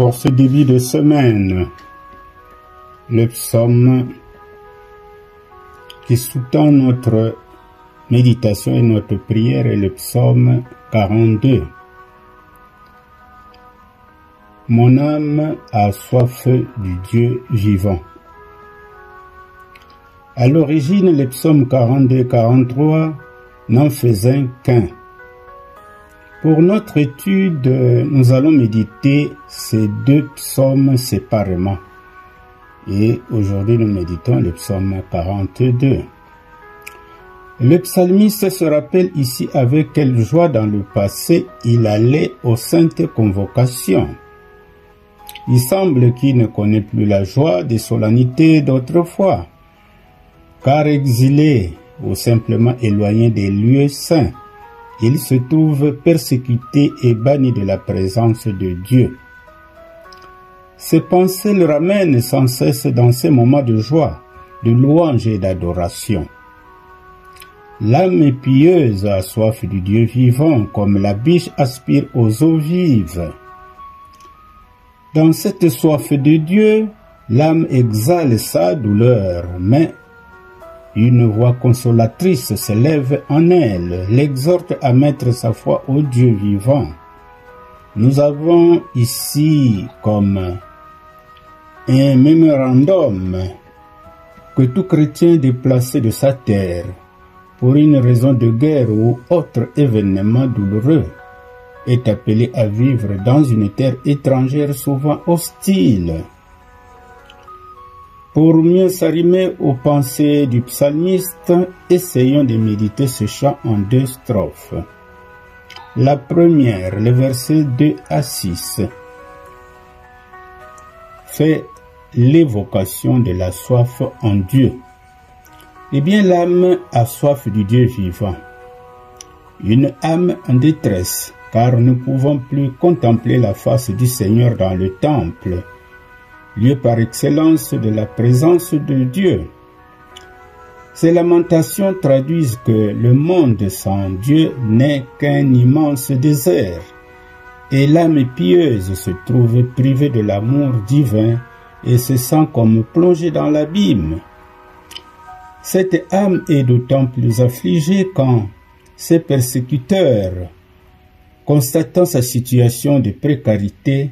Pour ce début de semaine, le psaume qui sous-tend notre méditation et notre prière est le psaume 42. Mon âme a soif du Dieu vivant. À l'origine, les psaumes 42 et 43 n'en faisaient qu'un. Pour notre étude, nous allons méditer ces deux psaumes séparément. Et aujourd'hui, nous méditons le psaume 42. Le psalmiste se rappelle ici avec quelle joie dans le passé il allait aux saintes convocations. Il semble qu'il ne connaît plus la joie des solennités d'autrefois, car exilé ou simplement éloigné des lieux saints, il se trouve persécuté et banni de la présence de Dieu. Ses pensées le ramènent sans cesse dans ces moments de joie, de louange et d'adoration. L'âme pieuse a soif du Dieu vivant, comme la biche aspire aux eaux vives. Dans cette soif de Dieu, l'âme exhale sa douleur, mais une voix consolatrice s'élève en elle, l'exhorte à mettre sa foi au Dieu vivant. Nous avons ici comme un mémorandum que tout chrétien déplacé de sa terre pour une raison de guerre ou autre événement douloureux est appelé à vivre dans une terre étrangère souvent hostile. Pour mieux s'arrimer aux pensées du psalmiste, essayons de méditer ce chant en deux strophes. La première, les versets 2 à 6, fait l'évocation de la soif en Dieu. Eh bien, l'âme a soif du Dieu vivant. Une âme en détresse, car nous ne pouvons plus contempler la face du Seigneur dans le temple, lieu par excellence de la présence de Dieu. Ces lamentations traduisent que le monde sans Dieu n'est qu'un immense désert, et l'âme pieuse se trouve privée de l'amour divin et se sent comme plongée dans l'abîme. Cette âme est d'autant plus affligée quand ses persécuteurs, constatant sa situation de précarité,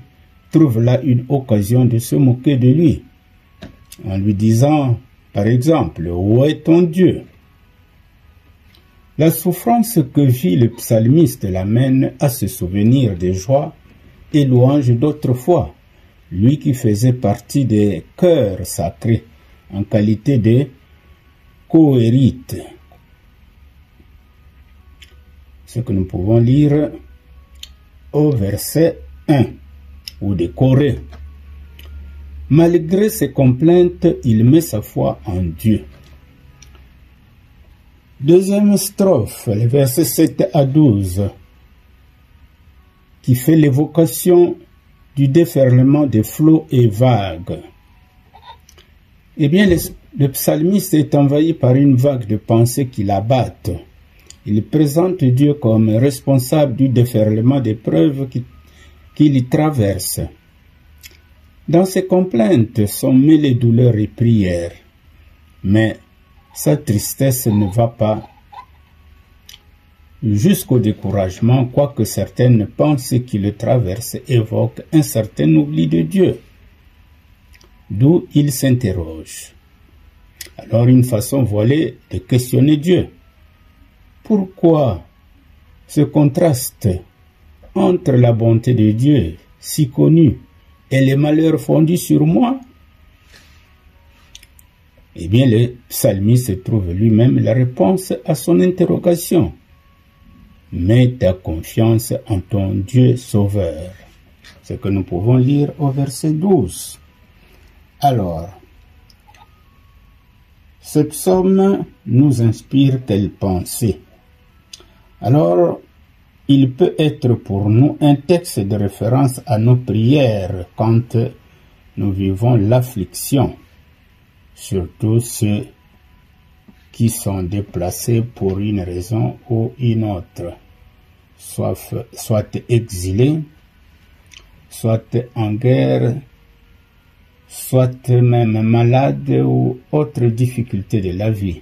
trouve là une occasion de se moquer de lui, en lui disant, par exemple, « Où est ton Dieu ?» La souffrance que vit le psalmiste l'amène à se souvenir des joies et louanges d'autrefois, lui qui faisait partie des chœurs sacrés en qualité de cohérite. Ce que nous pouvons lire au verset 1. Ou de Corée. Malgré ses complaintes, il met sa foi en Dieu. Deuxième strophe, les versets 7 à 12, qui fait l'évocation du déferlement des flots et vagues. Eh bien, le psalmiste est envahi par une vague de pensées qui l'abattent. Il présente Dieu comme responsable du déferlement d'épreuves qui l'y traverse. Dans ses complaintes sont mêlées douleurs et prières, mais sa tristesse ne va pas jusqu'au découragement, quoique certaines pensées qui le traversent évoquent un certain oubli de Dieu, d'où il s'interroge. Alors une façon voilée de questionner Dieu. Pourquoi ce contraste entre la bonté de Dieu, si connue, et les malheurs fondus sur moi? Eh bien, le psalmiste trouve lui-même la réponse à son interrogation. Mets ta confiance en ton Dieu sauveur. Ce que nous pouvons lire au verset 12. Alors, ce psaume nous inspire telle pensée. Alors, il peut être pour nous un texte de référence à nos prières quand nous vivons l'affliction, surtout ceux qui sont déplacés pour une raison ou une autre, soit exilés, soit en guerre, soit même malade ou autre difficulté de la vie.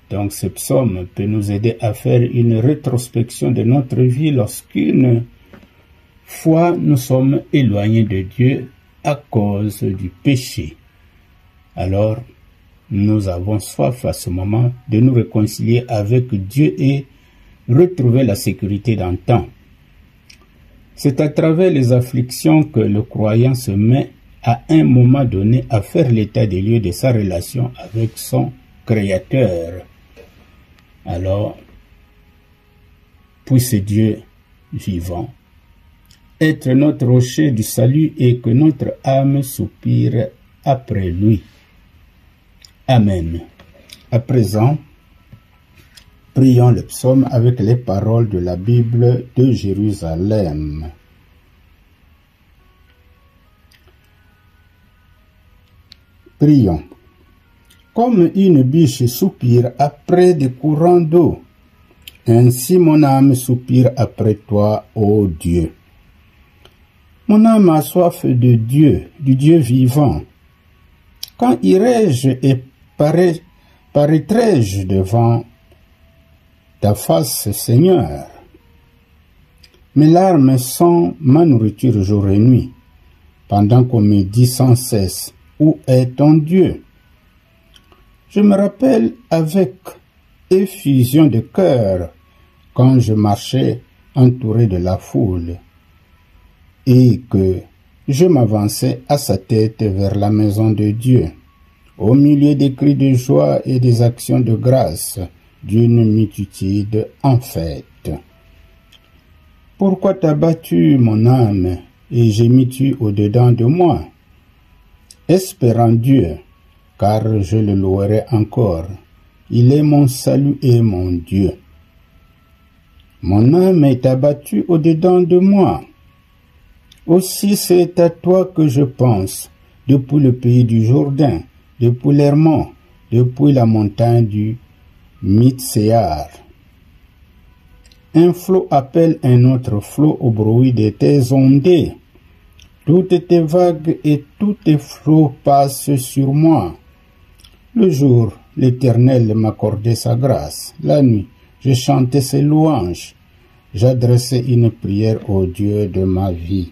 Donc ce psaume peut nous aider à faire une rétrospection de notre vie lorsqu'une fois nous sommes éloignés de Dieu à cause du péché. Alors, nous avons soif à ce moment de nous réconcilier avec Dieu et retrouver la sécurité dans le temps. C'est à travers les afflictions que le croyant se met à un moment donné à faire l'état des lieux de sa relation avec son Créateur. Alors, puisse Dieu vivant être notre rocher du salut et que notre âme soupire après lui. Amen. À présent, prions le psaume avec les paroles de la Bible de Jérusalem. Prions. Comme une biche soupire après des courants d'eau, ainsi mon âme soupire après toi, ô Dieu. Mon âme a soif de Dieu, du Dieu vivant. Quand irai-je et paraîtrai-je devant ta face, Seigneur? Mes larmes sont ma nourriture jour et nuit, pendant qu'on me dit sans cesse, où est ton Dieu? Je me rappelle avec effusion de cœur quand je marchais entouré de la foule et que je m'avançais à sa tête vers la maison de Dieu, au milieu des cris de joie et des actions de grâce d'une multitude en fête. Pourquoi t'as battu mon âme et gémis-tu au-dedans de moi? Espérant Dieu, car je le louerai encore. Il est mon salut et mon Dieu. Mon âme est abattue au-dedans de moi. Aussi c'est à toi que je pense, depuis le pays du Jourdain, depuis l'Hermon, depuis la montagne du Mitséar. Un flot appelle un autre flot au bruit de tes ondées. Toutes tes vagues et tous tes flots passent sur moi. Le jour, l'Éternel m'accordait sa grâce. La nuit, je chantais ses louanges. J'adressais une prière au Dieu de ma vie.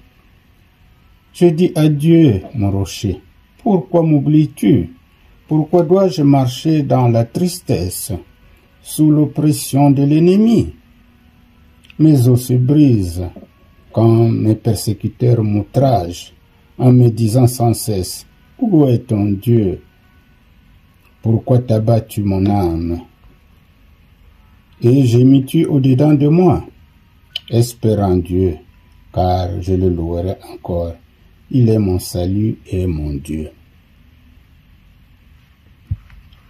Je dis à Dieu, mon rocher, pourquoi m'oublies-tu? Pourquoi dois-je marcher dans la tristesse, sous l'oppression de l'ennemi? Mes os se brisent quand mes persécuteurs m'outragent en me disant sans cesse, où est ton Dieu? Pourquoi t'as battu mon âme? Et gémis-tu au-dedans de moi? Espérant Dieu, car je le louerai encore. Il est mon salut et mon Dieu.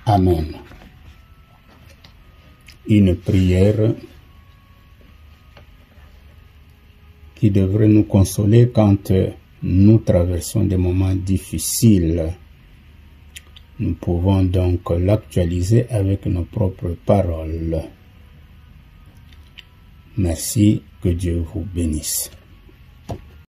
Amen. Une prière qui devrait nous consoler quand nous traversons des moments difficiles. Nous pouvons donc l'actualiser avec nos propres paroles. Merci, que Dieu vous bénisse.